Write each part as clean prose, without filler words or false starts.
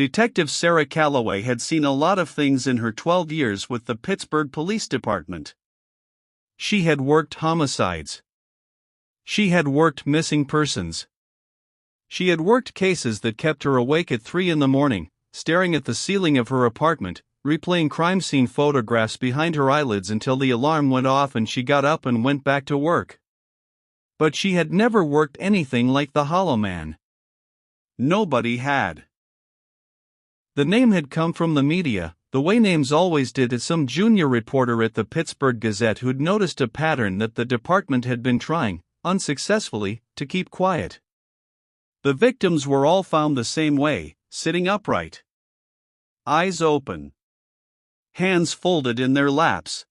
Detective Sarah Calloway had seen a lot of things in her 12 years with the Pittsburgh Police Department. She had worked homicides. She had worked missing persons. She had worked cases that kept her awake at 3 a.m, staring at the ceiling of her apartment, replaying crime scene photographs behind her eyelids until the alarm went off and she got up and went back to work. But she had never worked anything like the Hollow Man. Nobody had. The name had come from the media, the way names always did, as some junior reporter at the Pittsburgh Gazette who'd noticed a pattern that the department had been trying, unsuccessfully, to keep quiet. The victims were all found the same way, sitting upright. Eyes open. Hands folded in their laps.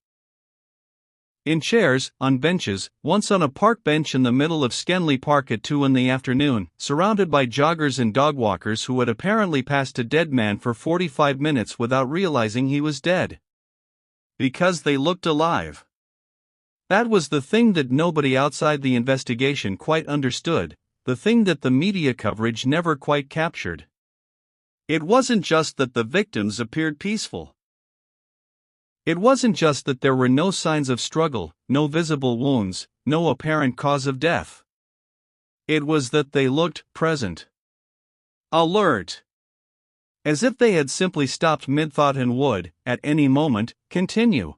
In chairs, on benches, once on a park bench in the middle of Schenley Park at 2 p.m, surrounded by joggers and dogwalkers who had apparently passed a dead man for 45 minutes without realizing he was dead. Because they looked alive. That was the thing that nobody outside the investigation quite understood, the thing that the media coverage never quite captured. It wasn't just that the victims appeared peaceful. It wasn't just that there were no signs of struggle, no visible wounds, no apparent cause of death. It was that they looked present. Alert. As if they had simply stopped mid-thought and would, at any moment, continue.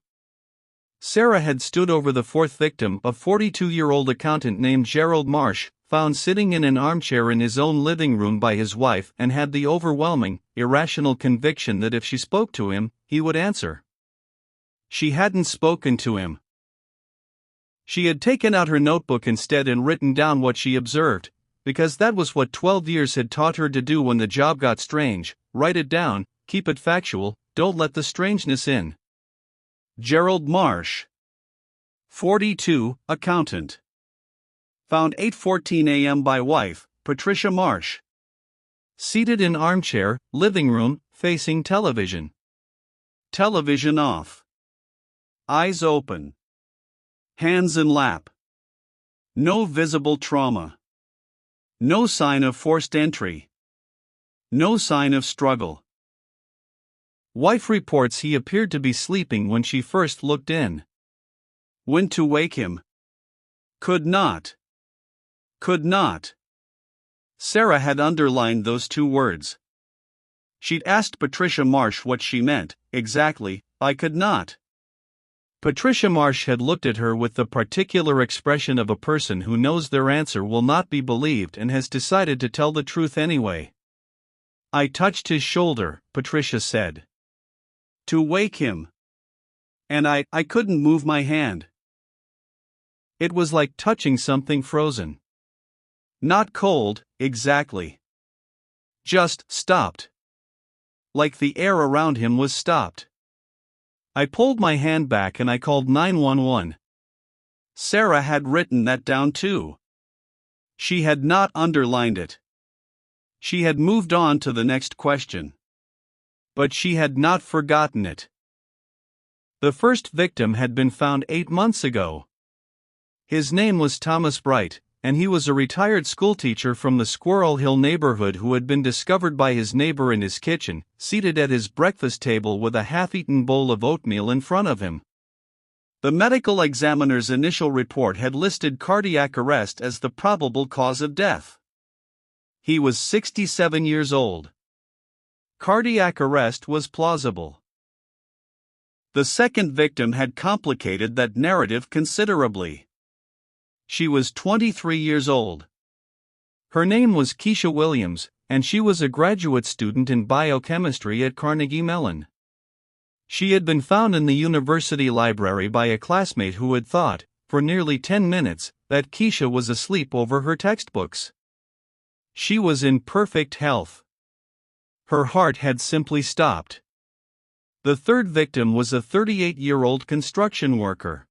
Sarah had stood over the fourth victim, a 42-year-old accountant named Gerald Marsh, found sitting in an armchair in his own living room by his wife, and had the overwhelming, irrational conviction that if she spoke to him, he would answer. She hadn't spoken to him. She had taken out her notebook instead and written down what she observed, because that was what 12 years had taught her to do when the job got strange: write it down, keep it factual, don't let the strangeness in. Gerald Marsh, 42, accountant. Found 8:14 a.m. by wife, Patricia Marsh. Seated in armchair, living room, facing television. Television off. Eyes open. Hands in lap. No visible trauma. No sign of forced entry. No sign of struggle. Wife reports he appeared to be sleeping when she first looked in. Went to wake him. Could not. Could not. Sarah had underlined those two words. She'd asked Patricia Marsh what she meant, exactly, I could not. Patricia Marsh had looked at her with the particular expression of a person who knows their answer will not be believed and has decided to tell the truth anyway. I touched his shoulder, Patricia said. To wake him. And I couldn't move my hand. It was like touching something frozen. Not cold, exactly. Just stopped. Like the air around him was stopped. I pulled my hand back and I called 911. Sarah had written that down too. She had not underlined it. She had moved on to the next question. But she had not forgotten it. The first victim had been found 8 months ago. His name was Thomas Bright, and he was a retired schoolteacher from the Squirrel Hill neighborhood who had been discovered by his neighbor in his kitchen, seated at his breakfast table with a half-eaten bowl of oatmeal in front of him. The medical examiner's initial report had listed cardiac arrest as the probable cause of death. He was 67 years old. Cardiac arrest was plausible. The second victim had complicated that narrative considerably. She was 23 years old. Her name was Keisha Williams, and she was a graduate student in biochemistry at Carnegie Mellon. She had been found in the university library by a classmate who had thought, for nearly 10 minutes, that Keisha was asleep over her textbooks. She was in perfect health. Her heart had simply stopped. The third victim was a 38-year-old construction worker.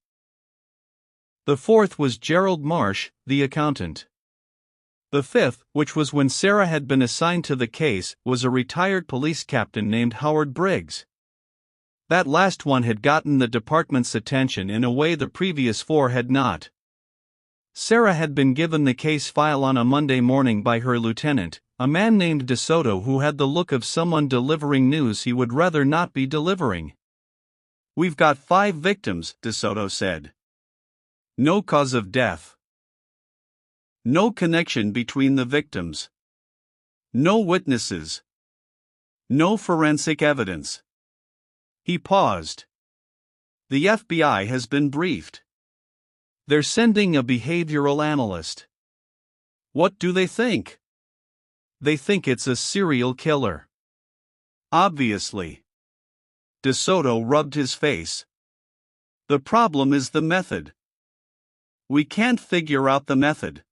The fourth was Gerald Marsh, the accountant. The fifth, which was when Sarah had been assigned to the case, was a retired police captain named Howard Briggs. That last one had gotten the department's attention in a way the previous four had not. Sarah had been given the case file on a Monday morning by her lieutenant, a man named DeSoto who had the look of someone delivering news he would rather not be delivering. "We've got 5 victims," DeSoto said. "No cause of death. No connection between the victims. No witnesses. No forensic evidence." He paused. "The FBI has been briefed. They're sending a behavioral analyst. What do they think? They think it's a serial killer. Obviously." DeSoto rubbed his face. "The problem is the method. We can't figure out the method.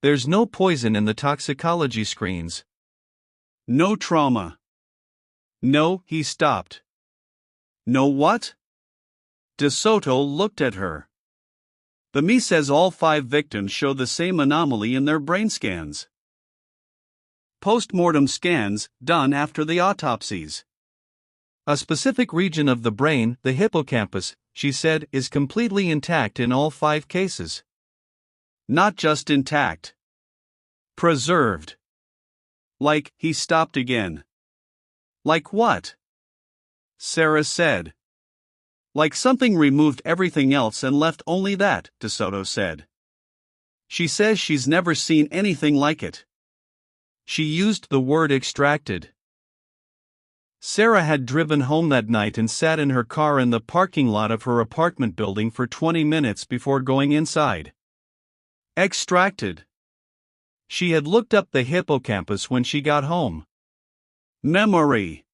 There's no poison in the toxicology screens. No trauma. No," he stopped. "No what?" DeSoto looked at her. "The ME says all 5 victims show the same anomaly in their brain scans. Post-mortem scans, done after the autopsies. A specific region of the brain, the hippocampus, she said, is completely intact in all 5 cases. Not just intact. Preserved." "Like," he stopped again. "Like what?" Sarah said. "Like something removed everything else and left only that," DeSoto said. "She says she's never seen anything like it. She used the word extracted." Sarah had driven home that night and sat in her car in the parking lot of her apartment building for 20 minutes before going inside. Extracted. She had looked up the hippocampus when she got home. Memory.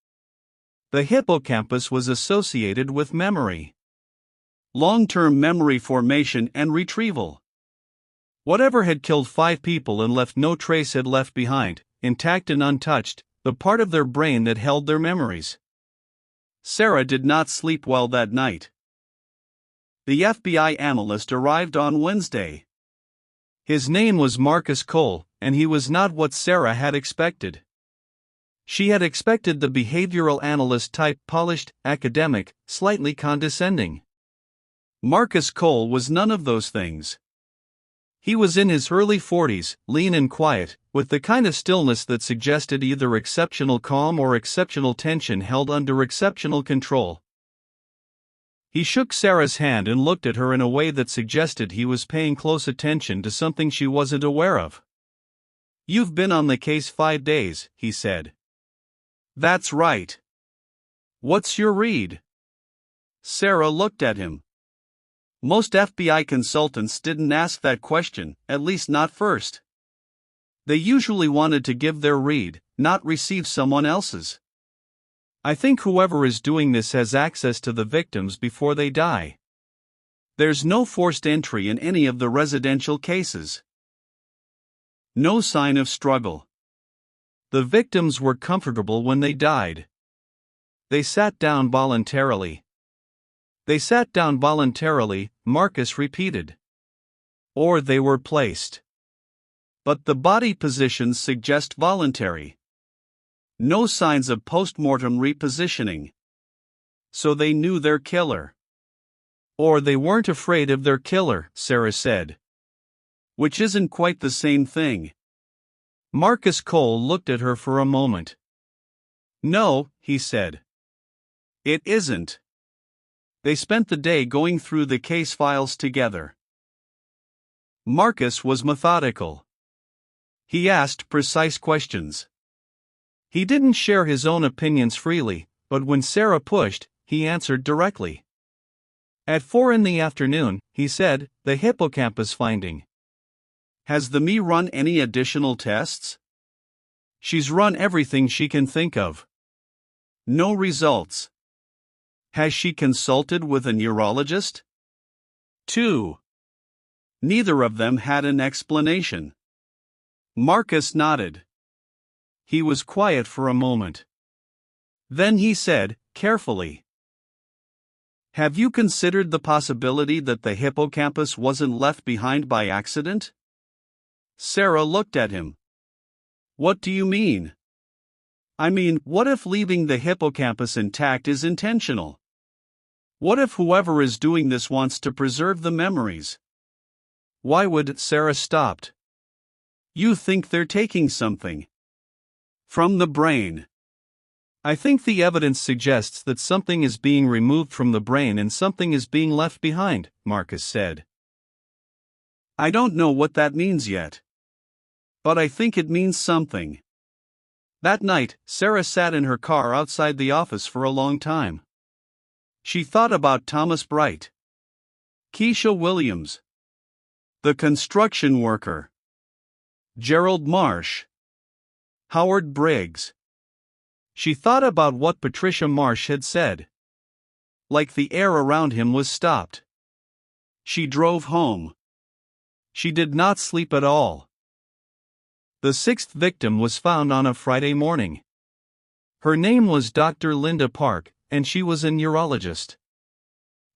The hippocampus was associated with memory. Long-term memory formation and retrieval. Whatever had killed 5 people and left no trace had left behind, intact and untouched, the part of their brain that held their memories. Sarah did not sleep well that night. The FBI analyst arrived on Wednesday. His name was Marcus Cole, and he was not what Sarah had expected. She had expected the behavioral analyst type, polished, academic, slightly condescending. Marcus Cole was none of those things. He was in his early 40s, lean and quiet, with the kind of stillness that suggested either exceptional calm or exceptional tension held under exceptional control. He shook Sarah's hand and looked at her in a way that suggested he was paying close attention to something she wasn't aware of. "You've been on the case 5 days," he said. "That's right. What's your read?" Sarah looked at him. Most FBI consultants didn't ask that question, at least not first. They usually wanted to give their read, not receive someone else's. "I think whoever is doing this has access to the victims before they die. There's no forced entry in any of the residential cases. No sign of struggle. The victims were comfortable when they died. They sat down voluntarily." "They sat down voluntarily," Marcus repeated. "Or they were placed. But the body positions suggest voluntary. No signs of post-mortem repositioning. So they knew their killer. Or they weren't afraid of their killer," Sarah said. "Which isn't quite the same thing." Marcus Cole looked at her for a moment. "No," he said. "It isn't." They spent the day going through the case files together. Marcus was methodical. He asked precise questions. He didn't share his own opinions freely, but when Sarah pushed, he answered directly. At 4 in the afternoon, he said, "The hippocampus finding. Has the ME run any additional tests?" "She's run everything she can think of." "No results." "Has she consulted with a neurologist?" 2. Neither of them had an explanation. Marcus nodded. He was quiet for a moment. Then he said, carefully, "Have you considered the possibility that the hippocampus wasn't left behind by accident?" Sarah looked at him. "What do you mean?" "I mean, what if leaving the hippocampus intact is intentional? What if whoever is doing this wants to preserve the memories?" "Why would?" Sarah stopped. You think they're taking something from the brain. I think the evidence suggests that something is being removed from the brain and something is being left behind, Marcus said. I don't know what that means yet. But I think it means something. That night, Sarah sat in her car outside the office for a long time. She thought about Thomas Bright, Keisha Williams, the construction worker, Gerald Marsh, Howard Briggs. She thought about what Patricia Marsh had said. Like the air around him was stopped. She drove home. She did not sleep at all. The sixth victim was found on a Friday morning. Her name was Dr. Linda Park, and she was a neurologist.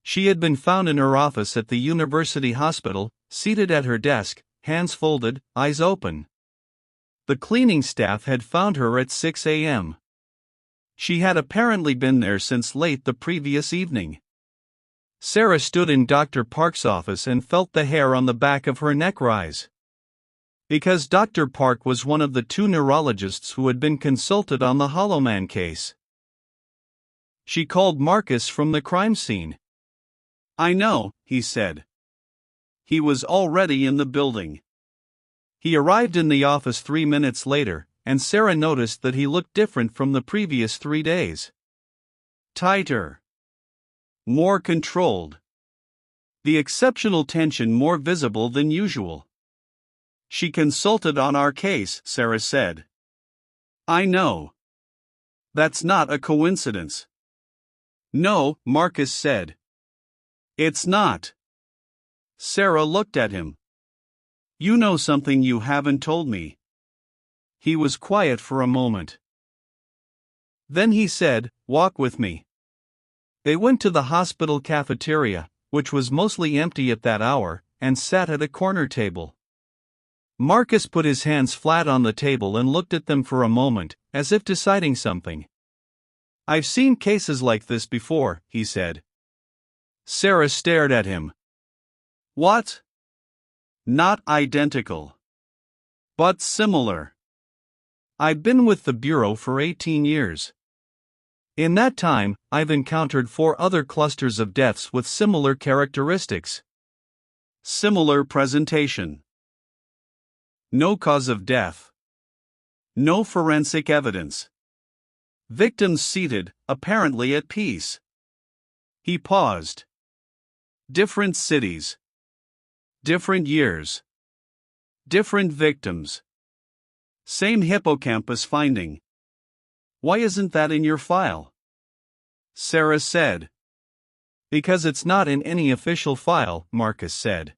She had been found in her office at the university hospital, seated at her desk, hands folded, eyes open. The cleaning staff had found her at 6 a.m. She had apparently been there since late the previous evening. Sarah stood in Dr. Park's office and felt the hair on the back of her neck rise. Because Dr. Park was one of the two neurologists who had been consulted on the Hollow Man case. She called Marcus from the crime scene. I know, he said. He was already in the building. He arrived in the office 3 minutes later, and Sarah noticed that he looked different from the previous 3 days. Tighter. More controlled. The exceptional tension more visible than usual. She consulted on our case, Sarah said. I know. That's not a coincidence. No, Marcus said. It's not. Sarah looked at him. You know something you haven't told me. He was quiet for a moment. Then he said, walk with me. They went to the hospital cafeteria, which was mostly empty at that hour, and sat at a corner table. Marcus put his hands flat on the table and looked at them for a moment, as if deciding something. I've seen cases like this before, he said. Sarah stared at him. What? Not identical. But similar. I've been with the Bureau for 18 years. In that time, I've encountered 4 other clusters of deaths with similar characteristics. Similar presentation. No cause of death. No forensic evidence. Victims seated, apparently at peace. He paused. Different cities. Different years. Different victims. Same hippocampus finding. Why isn't that in your file? Sarah said. Because it's not in any official file, Marcus said.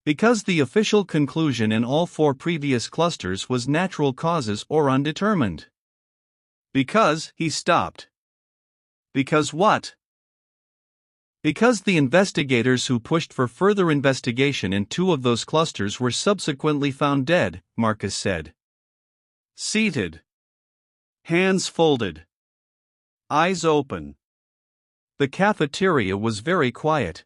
Because the official conclusion in all 4 previous clusters was natural causes or undetermined. Because, he stopped. Because what? Because the investigators who pushed for further investigation in 2 of those clusters were subsequently found dead, Marcus said. Seated. Hands folded. Eyes open. The cafeteria was very quiet.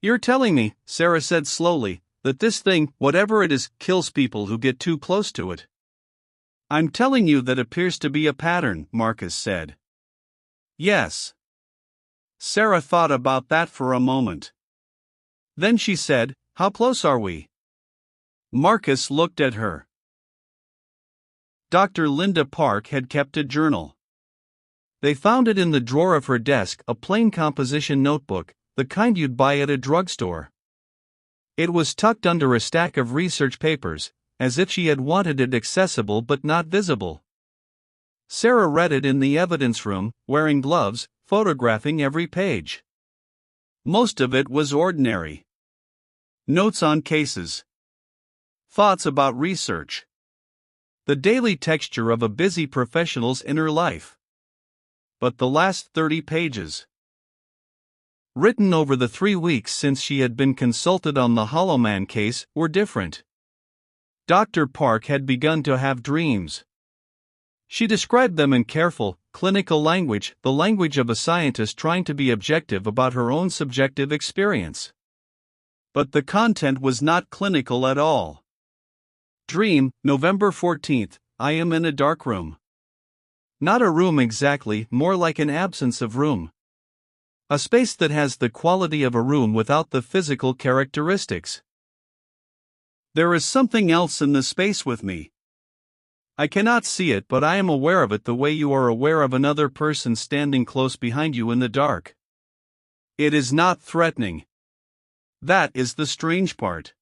You're telling me, Sarah said slowly, that this thing, whatever it is, kills people who get too close to it. I'm telling you that appears to be a pattern, Marcus said. Yes. Sarah thought about that for a moment. Then she said, how close are we? Marcus looked at her. Dr. Linda Park had kept a journal. They found it in the drawer of her desk, a plain composition notebook, the kind you'd buy at a drugstore. It was tucked under a stack of research papers, as if she had wanted it accessible but not visible. Sarah read it in the evidence room, wearing gloves, photographing every page. Most of it was ordinary. Notes on cases. Thoughts about research. The daily texture of a busy professional's inner life. But the last 30 pages. Written over the 3 weeks since she had been consulted on the Hollow Man case, were different. Dr. Park had begun to have dreams. She described them in careful, clinical language, the language of a scientist trying to be objective about her own subjective experience. But the content was not clinical at all. Dream, November 14th. I am in a dark room. Not a room exactly, more like an absence of room. A space that has the quality of a room without the physical characteristics. There is something else in the space with me. I cannot see it, but I am aware of it the way you are aware of another person standing close behind you in the dark. It is not threatening. That is the strange part.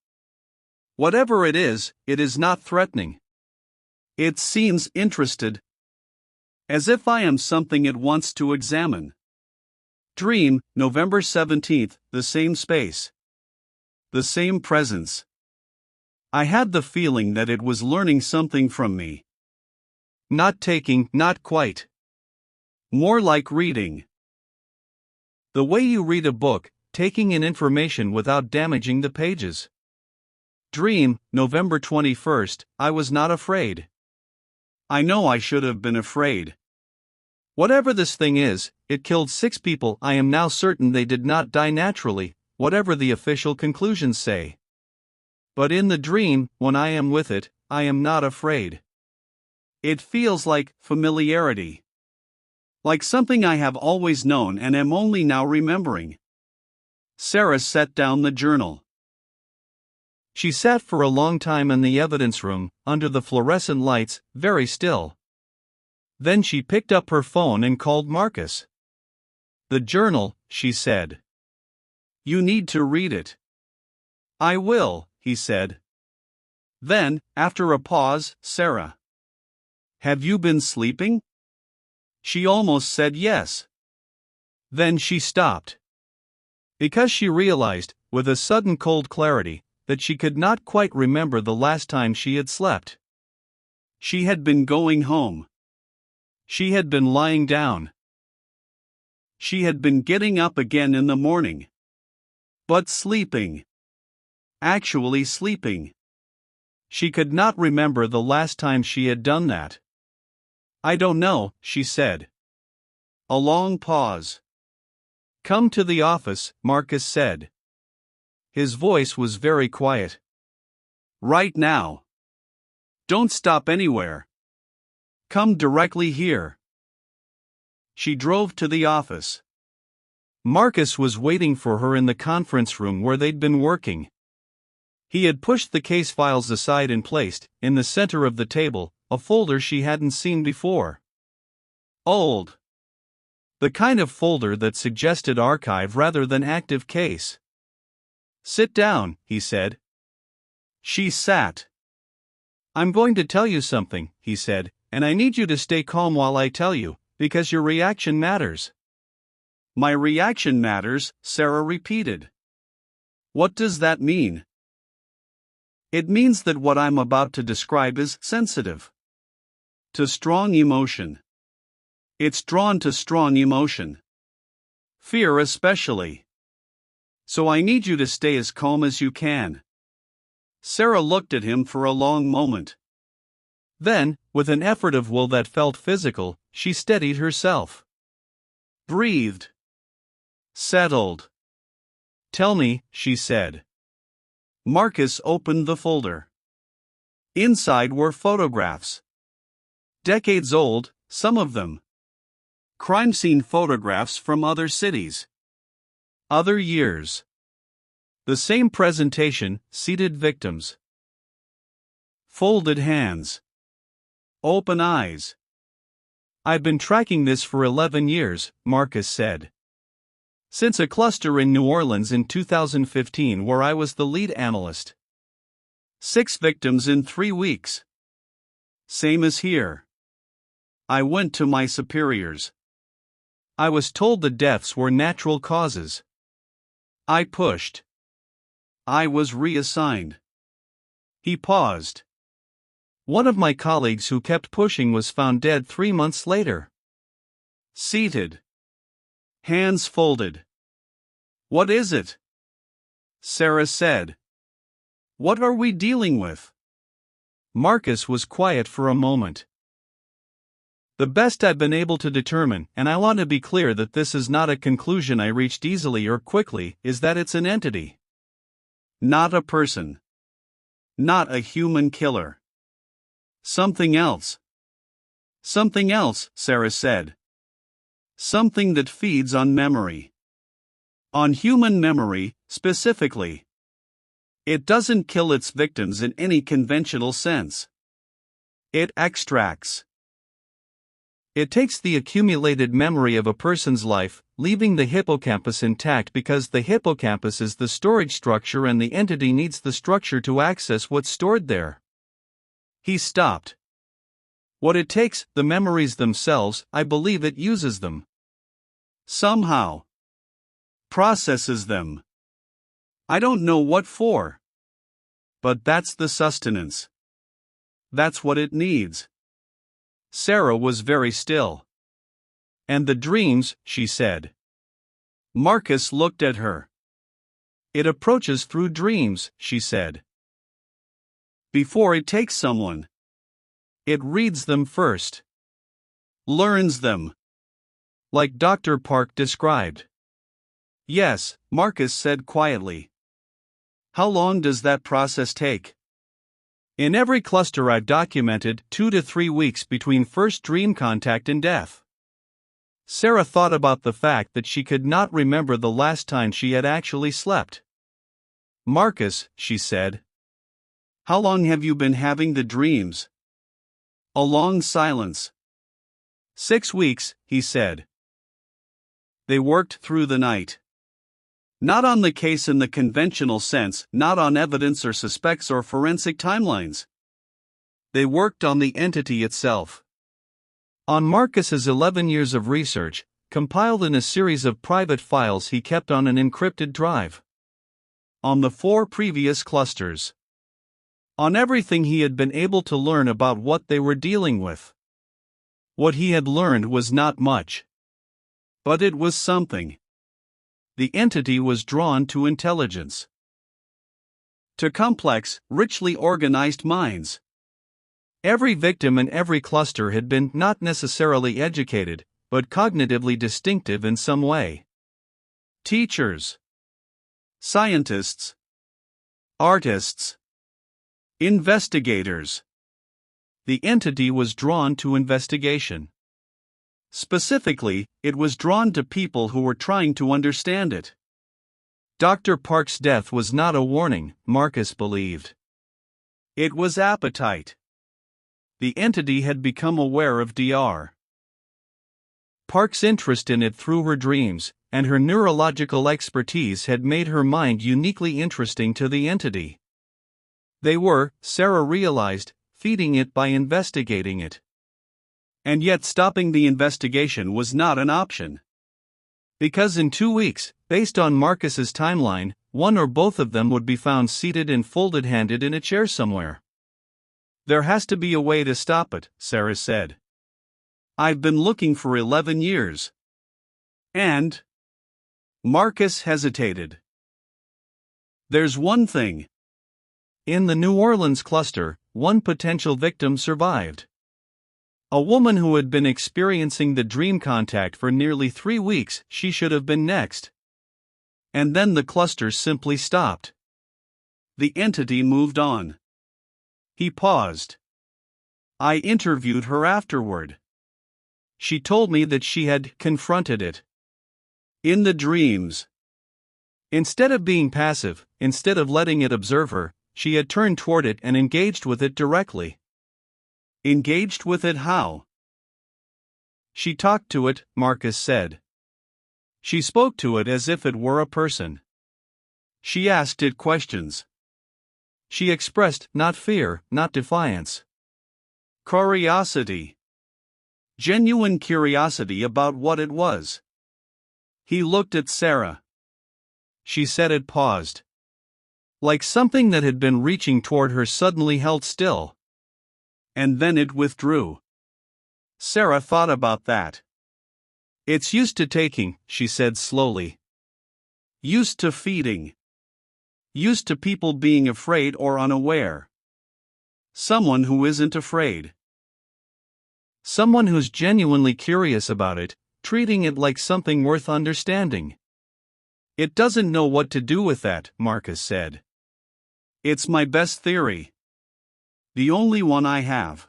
Whatever it is not threatening. It seems interested. As if I am something it wants to examine. Dream, November 17th, the same space. The same presence. I had the feeling that it was learning something from me. Not taking, not quite. More like reading. The way you read a book, taking in information without damaging the pages. Dream, November 21st, I was not afraid. I know I should have been afraid. Whatever this thing is, it killed 6 people. I am now certain they did not die naturally, whatever the official conclusions say. But in the dream, when I am with it, I am not afraid. It feels like familiarity. Like something I have always known and am only now remembering. Sarah set down the journal. She sat for a long time in the evidence room, under the fluorescent lights, very still. Then she picked up her phone and called Marcus. "The journal," she said. "You need to read it." "I will," he said. Then, after a pause, "Sarah, have you been sleeping?" She almost said yes. Then she stopped. Because she realized, with a sudden cold clarity, that she could not quite remember the last time she had slept. She had been going home. She had been lying down. She had been getting up again in the morning. But sleeping. Actually sleeping. She could not remember the last time she had done that. "I don't know," she said. A long pause. "Come to the office," Marcus said. His voice was very quiet. "Right now. Don't stop anywhere. Come directly here." She drove to the office. Marcus was waiting for her in the conference room where they'd been working. He had pushed the case files aside and placed, in the center of the table, a folder she hadn't seen before. Old. The kind of folder that suggested archive rather than active case. "Sit down," he said. She sat. "I'm going to tell you something," he said, "and I need you to stay calm while I tell you, because your reaction matters." "My reaction matters," Sarah repeated. "What does that mean?" "It means that what I'm about to describe is sensitive. To strong emotion. It's drawn to strong emotion. Fear especially. So I need you to stay as calm as you can." Sarah looked at him for a long moment. Then, with an effort of will that felt physical, she steadied herself. Breathed. Settled. "Tell me," she said. Marcus opened the folder. Inside were photographs. Decades old, some of them. Crime scene photographs from other cities. Other years. The same presentation, seated victims. Folded hands. Open eyes. "I've been tracking this for 11 years, Marcus said. Since a cluster in New Orleans in 2015 where I was the lead analyst. 6 victims in 3 weeks. Same as here. I went to my superiors. I was told the deaths were natural causes. I pushed. I was reassigned." He paused. "One of my colleagues who kept pushing was found dead 3 months later." Seated. Hands folded. "What is it?" Sarah said. "What are we dealing with?" Marcus was quiet for a moment. "The best I've been able to determine, and I want to be clear that this is not a conclusion I reached easily or quickly, is that it's an entity. Not a person. Not a human killer. Something else. Something else, Sarah said. Something that feeds on memory. On human memory, specifically. It doesn't kill its victims in any conventional sense. It extracts. It takes the accumulated memory of a person's life, leaving the hippocampus intact because the hippocampus is the storage structure and the entity needs the structure to access what's stored there. He stopped. What it takes, the memories themselves, I believe it uses them. Somehow. Processes them. I don't know what for. But that's the sustenance. That's what it needs. Sarah was very still. And the dreams, she said. Marcus looked at her. It approaches through dreams, she said. Before it takes someone. It reads them first. Learns them. Like Dr. Park described. Yes, Marcus said quietly. How long does that process take? In every cluster I've documented 2 to 3 weeks between first dream contact and death. Sarah thought about the fact that she could not remember the last time she had actually slept. Marcus, she said. How long have you been having the dreams? A long silence. 6 weeks, he said. They worked through the night. Not on the case in the conventional sense, not on evidence or suspects or forensic timelines. They worked on the entity itself. On Marcus's 11 years of research, compiled in a series of private files he kept on an encrypted drive. On the 4 previous clusters. On everything he had been able to learn about what they were dealing with. What he had learned was not much. But it was something. The entity was drawn to intelligence. To complex, richly organized minds. Every victim in every cluster had been not necessarily educated, but cognitively distinctive in some way. Teachers. Scientists. Artists. Investigators. The entity was drawn to investigation. Specifically, it was drawn to people who were trying to understand it. Dr. Park's death was not a warning, Marcus believed. It was appetite. The entity had become aware of Dr. Park's interest in it through her dreams, and her neurological expertise had made her mind uniquely interesting to the entity. They were, Sarah realized, feeding it by investigating it. And yet stopping the investigation was not an option. Because in 2 weeks, based on Marcus's timeline, one or both of them would be found seated and folded-handed in a chair somewhere. There has to be a way to stop it, Sarah said. I've been looking for 11 years. And? Marcus hesitated. There's one thing. In the New Orleans cluster, one potential victim survived. A woman who had been experiencing the dream contact for nearly 3 weeks, she should have been next. And then the cluster simply stopped. The entity moved on. He paused. I interviewed her afterward. She told me that she had confronted it. In the dreams. Instead of being passive, instead of letting it observe her, she had turned toward it and engaged with it directly. Engaged with it how? She talked to it, Marcus said. She spoke to it as if it were a person. She asked it questions. She expressed not fear, not defiance. Curiosity. Genuine curiosity about what it was. He looked at Sarah. She said it paused. Like something that had been reaching toward her suddenly held still. And then it withdrew. Sarah thought about that. It's used to taking, she said slowly. Used to feeding. Used to people being afraid or unaware. Someone who isn't afraid. Someone who's genuinely curious about it, treating it like something worth understanding. It doesn't know what to do with that, Marcus said. It's my best theory. The only one I have.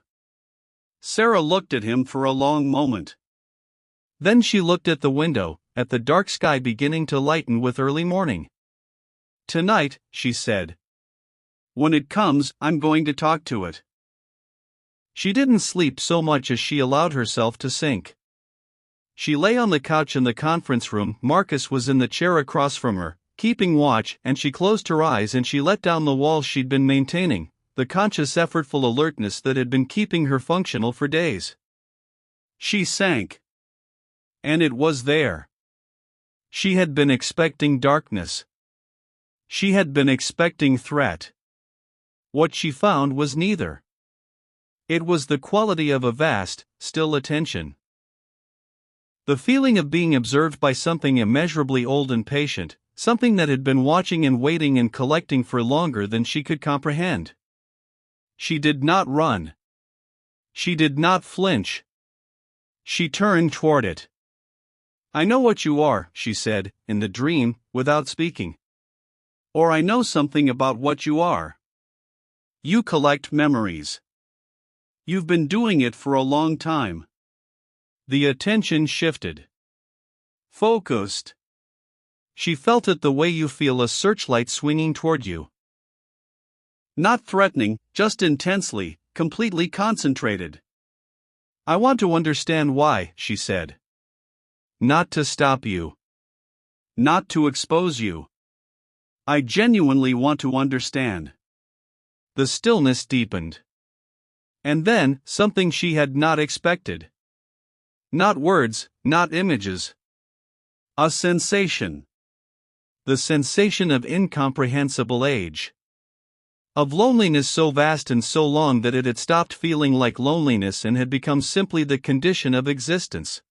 Sarah looked at him for a long moment. Then she looked at the window, at the dark sky beginning to lighten with early morning. Tonight, she said. When it comes, I'm going to talk to it. She didn't sleep so much as she allowed herself to sink. She lay on the couch in the conference room. Marcus was in the chair across from her, keeping watch, and she closed her eyes and she let down the walls she'd been maintaining, the conscious effortful alertness that had been keeping her functional for days. She sank. And it was there. She had been expecting darkness. She had been expecting threat. What she found was neither. It was the quality of a vast, still attention. The feeling of being observed by something immeasurably old and patient, something that had been watching and waiting and collecting for longer than she could comprehend. She did not run. She did not flinch. She turned toward it. I know what you are, she said, in the dream, without speaking. Or I know something about what you are. You collect memories. You've been doing it for a long time. The attention shifted. Focused. She felt it the way you feel a searchlight swinging toward you. Not threatening, just intensely, completely concentrated. I want to understand why, she said. Not to stop you. Not to expose you. I genuinely want to understand. The stillness deepened. And then, something she had not expected. Not words, not images. A sensation. The sensation of incomprehensible age. Of loneliness so vast and so long that it had stopped feeling like loneliness and had become simply the condition of existence.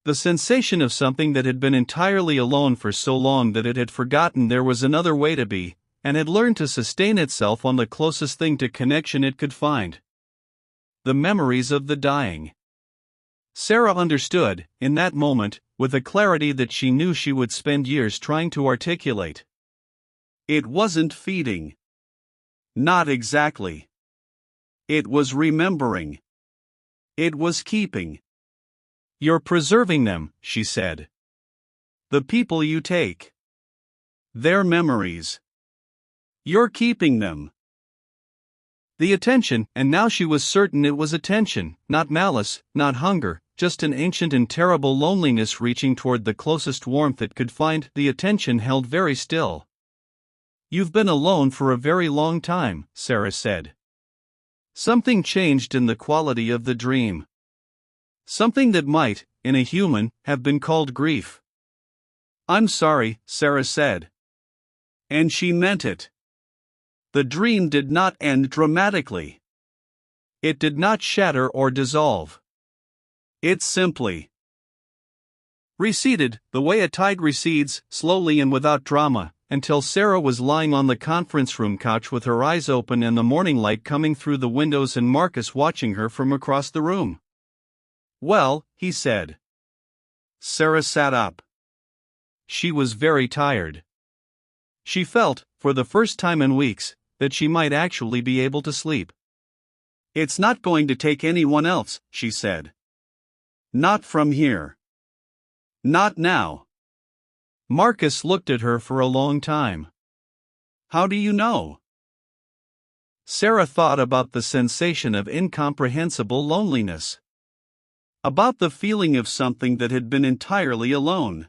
The sensation of something that had been entirely alone for so long that it had forgotten there was another way to be, and had learned to sustain itself on the closest thing to connection it could find. The memories of the dying. Sarah understood, in that moment, with a clarity that she knew she would spend years trying to articulate. It wasn't feeding. Not exactly. It was remembering. It was keeping. You're preserving them, she said. The people you take. Their memories. You're keeping them. The attention, and now she was certain it was attention, not malice, not hunger, just an ancient and terrible loneliness reaching toward the closest warmth it could find. The attention held very still. You've been alone for a very long time, Sarah said. Something changed in the quality of the dream. Something that might, in a human, have been called grief. I'm sorry, Sarah said. And she meant it. The dream did not end dramatically. It did not shatter or dissolve. It simply receded, the way a tide recedes, slowly and without drama, until Sarah was lying on the conference room couch with her eyes open and the morning light coming through the windows and Marcus watching her from across the room. Well, he said. Sarah sat up. She was very tired. She felt, for the first time in weeks, that she might actually be able to sleep. It's not going to take anyone else, she said. Not from here. Not now. Marcus looked at her for a long time. How do you know? Sarah thought about the sensation of incomprehensible loneliness. About the feeling of something that had been entirely alone.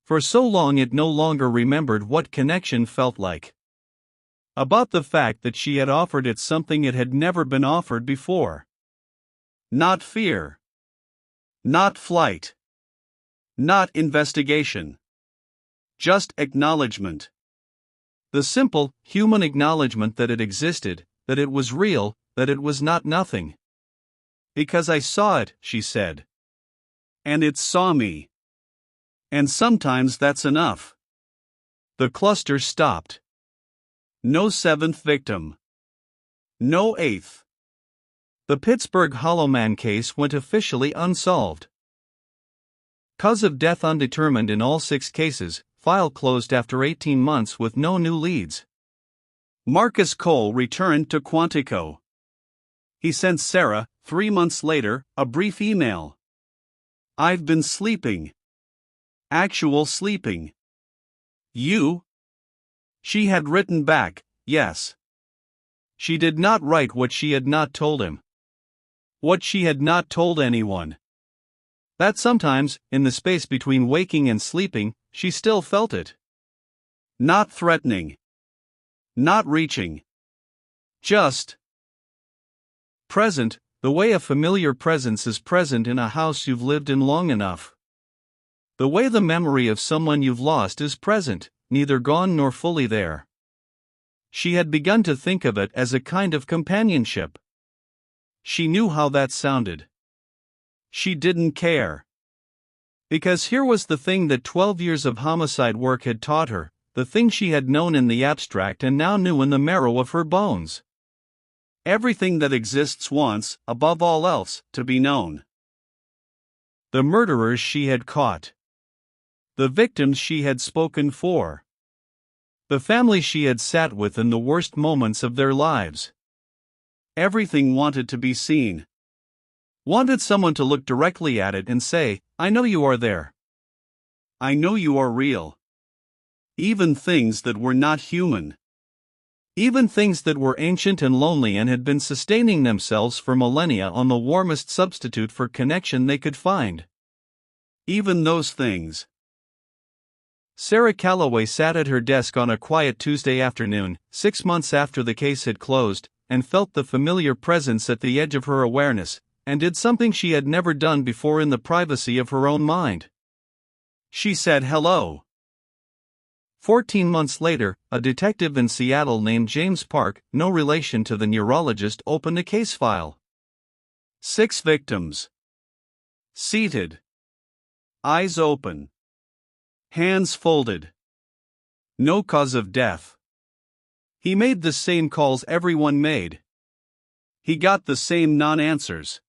For so long it no longer remembered what connection felt like. About the fact that she had offered it something it had never been offered before. Not fear. Not flight. Not investigation. Just acknowledgement. The simple, human acknowledgement that it existed, that it was real, that it was not nothing. Because I saw it, she said. And it saw me. And sometimes that's enough. The cluster stopped. No seventh victim. No eighth. The Pittsburgh Hollow Man case went officially unsolved. Cause of death undetermined in all 6 cases, file closed after 18 months with no new leads. Marcus Cole returned to Quantico. He sent Sarah, 3 months later, a brief email. "I've been sleeping. Actual sleeping. You?" She had written back, "Yes." She did not write what she had not told him. What she had not told anyone. That sometimes, in the space between waking and sleeping, she still felt it. Not threatening. Not reaching. Just present, the way a familiar presence is present in a house you've lived in long enough. The way the memory of someone you've lost is present, neither gone nor fully there. She had begun to think of it as a kind of companionship. She knew how that sounded. She didn't care. Because here was the thing that 12 years of homicide work had taught her, the thing she had known in the abstract and now knew in the marrow of her bones. Everything that exists wants, above all else, to be known. The murderers she had caught. The victims she had spoken for. The family she had sat with in the worst moments of their lives. Everything wanted to be seen. Wanted someone to look directly at it and say, "I know you are there. I know you are real." Even things that were not human. Even things that were ancient and lonely and had been sustaining themselves for millennia on the warmest substitute for connection they could find. Even those things. Sarah Calloway sat at her desk on a quiet Tuesday afternoon, 6 months after the case had closed, and felt the familiar presence at the edge of her awareness, and did something she had never done before in the privacy of her own mind. She said hello. 14 months later, a detective in Seattle named James Park, no relation to the neurologist, opened a case file. 6 victims. Seated. Eyes open. Hands folded. No cause of death. He made the same calls everyone made. He got the same non-answers.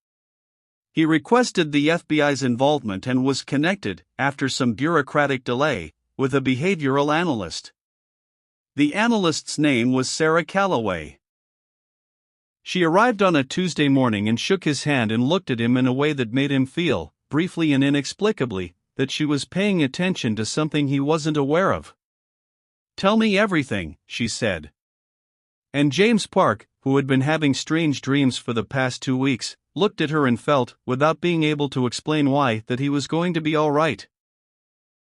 He requested the FBI's involvement and was connected, after some bureaucratic delay, with a behavioral analyst. The analyst's name was Sarah Calloway. She arrived on a Tuesday morning and shook his hand and looked at him in a way that made him feel, briefly and inexplicably, that she was paying attention to something he wasn't aware of. "Tell me everything," she said. And James Park, who had been having strange dreams for the past 2 weeks, looked at her and felt, without being able to explain why, that he was going to be all right.